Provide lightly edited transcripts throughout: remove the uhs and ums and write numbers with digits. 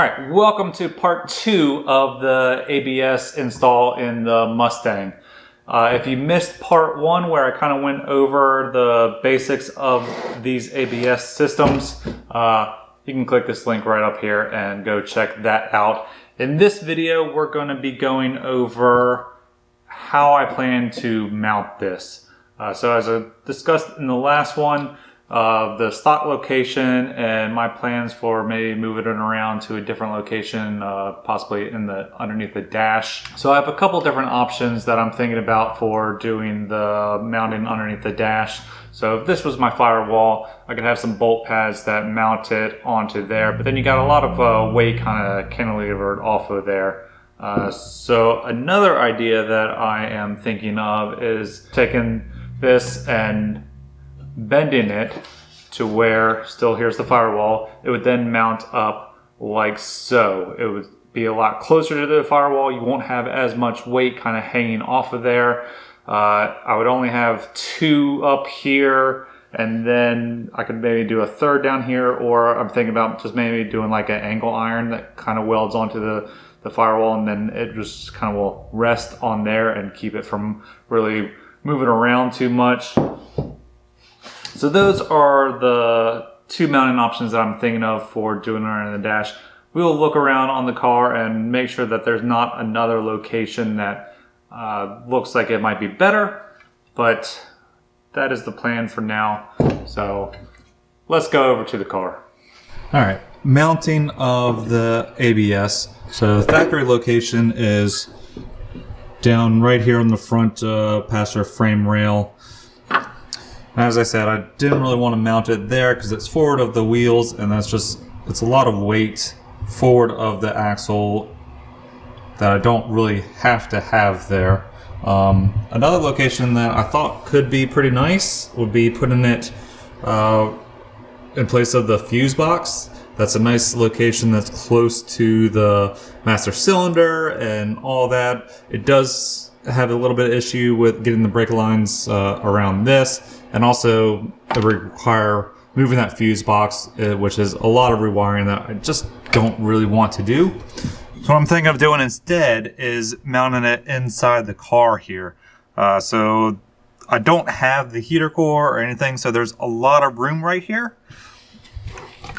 All right, welcome to part 2 of the ABS install in the Mustang. If you missed part 1 where I kind of went over the basics of these ABS systems, you can click this link right up here and go check that out. In this video, we're going to be going over how I plan to mount this. So as I discussed in the last one, the stock location and my plans for maybe moving it around to a different location, possibly underneath the dash. So I have a couple different options that I'm thinking about for doing the mounting underneath the dash. So if this was my firewall, I could have some bolt pads that mount it onto there, but then you got a lot of weight kind of cantilevered off of there. So another idea that I am thinking of is taking this and bending it to where, still here's the firewall, it would then mount up like so. It would be a lot closer to the firewall. You won't have as much weight kind of hanging off of there. I would only have 2 up here, and then I could maybe do a third down here, or I'm thinking about just maybe doing like an angle iron that kind of welds onto the firewall, and then it just kind of will rest on there and keep it from really moving around too much. So those are the 2 mounting options that I'm thinking of for doing it on the dash. We will look around on the car and make sure that there's not another location that looks like it might be better, but that is the plan for now. So let's go over to the car. All right, mounting of the ABS. So the factory location is down right here on the front passenger frame rail. As I said, I didn't really want to mount it there because it's forward of the wheels, and it's a lot of weight forward of the axle that I don't really have to have there. Another location that I thought could be pretty nice would be putting it in place of the fuse box. That's a nice location that's close to the master cylinder and all that. It does have a little bit of issue with getting the brake lines around this, and also it would require moving that fuse box, which is a lot of rewiring that I just don't really want to do. So what I'm thinking of doing instead is mounting it inside the car here. So I don't have the heater core or anything, so there's a lot of room right here.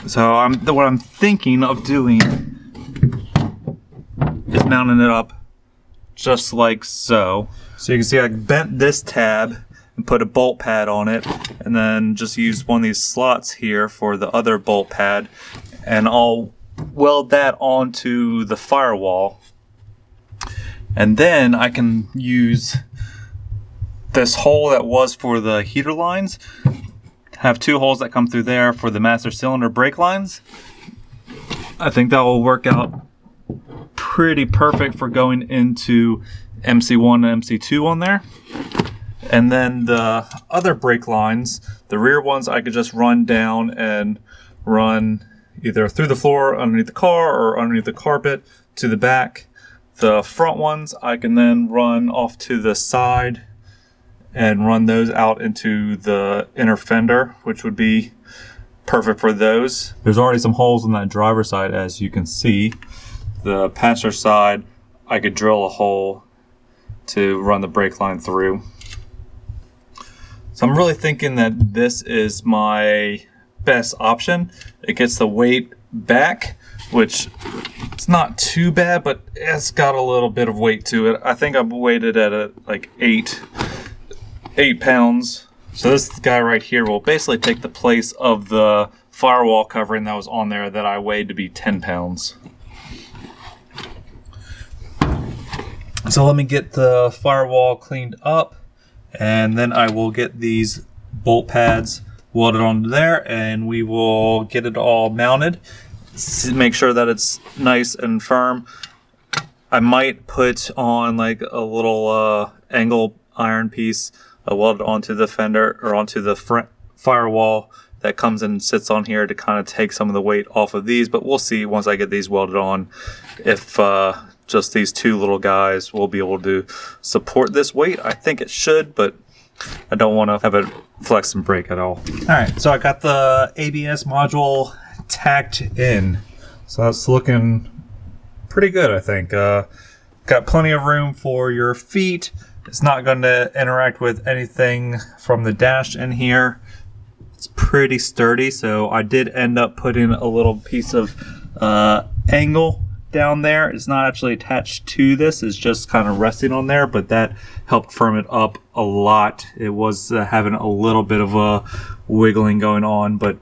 So what I'm thinking of doing is mounting it up just like so. So you can see I bent this tab and put a bolt pad on it, and then just use one of these slots here for the other bolt pad, and I'll weld that onto the firewall. And then I can use this hole that was for the heater lines, have 2 holes that come through there for the master cylinder brake lines. I think that will work out pretty perfect for going into MC1 and MC2 on there. And then the other brake lines, the rear ones, I could just run down and run either through the floor underneath the car or underneath the carpet to the back. The front ones I can then run off to the side and run those out into the inner fender, which would be perfect for those. There's already some holes on that driver's side, as you can see. The passenger side, I could drill a hole to run the brake line through. So I'm really thinking that this is my best option. It gets the weight back, which it's not too bad, but it's got a little bit of weight to it. I think I've weighted at like 8 pounds. So this guy right here will basically take the place of the firewall covering that was on there that I weighed to be 10 pounds. So let me get the firewall cleaned up, and then I will get these bolt pads welded onto there, and we will get it all mounted. Make sure that it's nice and firm. I might put on like a little angle iron piece welded onto the fender or onto the front firewall that comes and sits on here to kind of take some of the weight off of these, but we'll see once I get these welded on if just these 2 little guys will be able to support this weight. I think it should, but I don't want to have it flex and break at all. All right, so I got the ABS module tacked in. So that's looking pretty good, I think. Got plenty of room for your feet. It's not going to interact with anything from the dash in here. It's pretty sturdy, so I did end up putting a little piece of angle down there. It's not actually attached to this, it's just kind of resting on there, but that helped firm it up a lot. It was having a little bit of a wiggling going on, but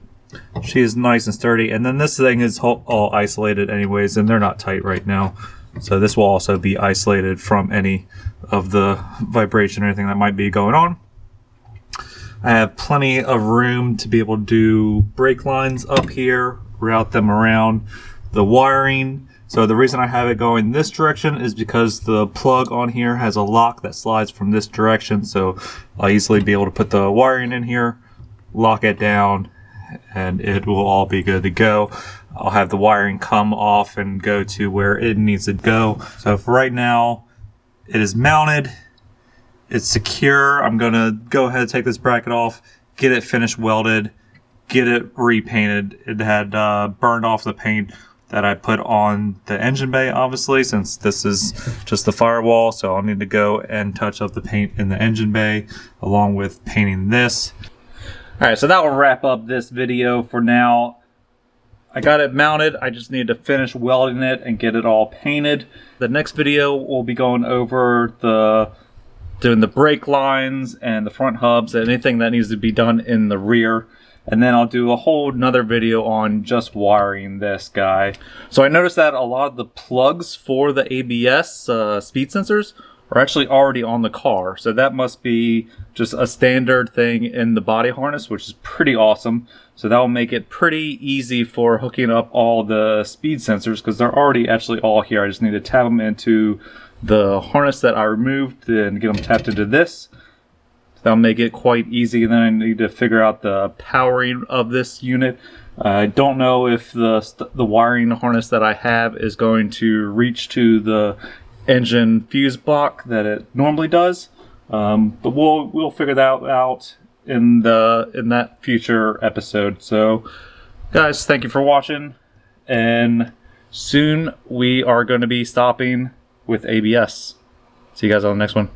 she is nice and sturdy. And then this thing is all isolated anyways, and they're not tight right now. So this will also be isolated from any of the vibration or anything that might be going on. I have plenty of room to be able to do brake lines up here, route them around the wiring. So the reason I have it going this direction is because the plug on here has a lock that slides from this direction. So I'll easily be able to put the wiring in here, lock it down, and it will all be good to go. I'll have the wiring come off and go to where it needs to go. So for right now, it is mounted. It's secure. I'm going to go ahead and take this bracket off, get it finished welded, get it repainted. It had burned off the paint that I put on the engine bay, obviously, since this is just the firewall. So I'll need to go and touch up the paint in the engine bay along with painting this. All right, so that will wrap up this video for now. I got it mounted. I just need to finish welding it and get it all painted. The next video will be going over doing the brake lines and the front hubs and anything that needs to be done in the rear. And then I'll do a whole nother video on just wiring this guy. So I noticed that a lot of the plugs for the ABS speed sensors are actually already on the car. So that must be just a standard thing in the body harness, which is pretty awesome. So that will make it pretty easy for hooking up all the speed sensors because they're already actually all here. I just need to tab them into the harness that I removed and get them tapped into this. That'll make it quite easy. And then I need to figure out the powering of this unit. I don't know if the wiring harness that I have is going to reach to the engine fuse block that it normally does, but we'll figure that out in that future episode. So, guys, thank you for watching, and soon we are going to be stopping with ABS. See you guys on the next one.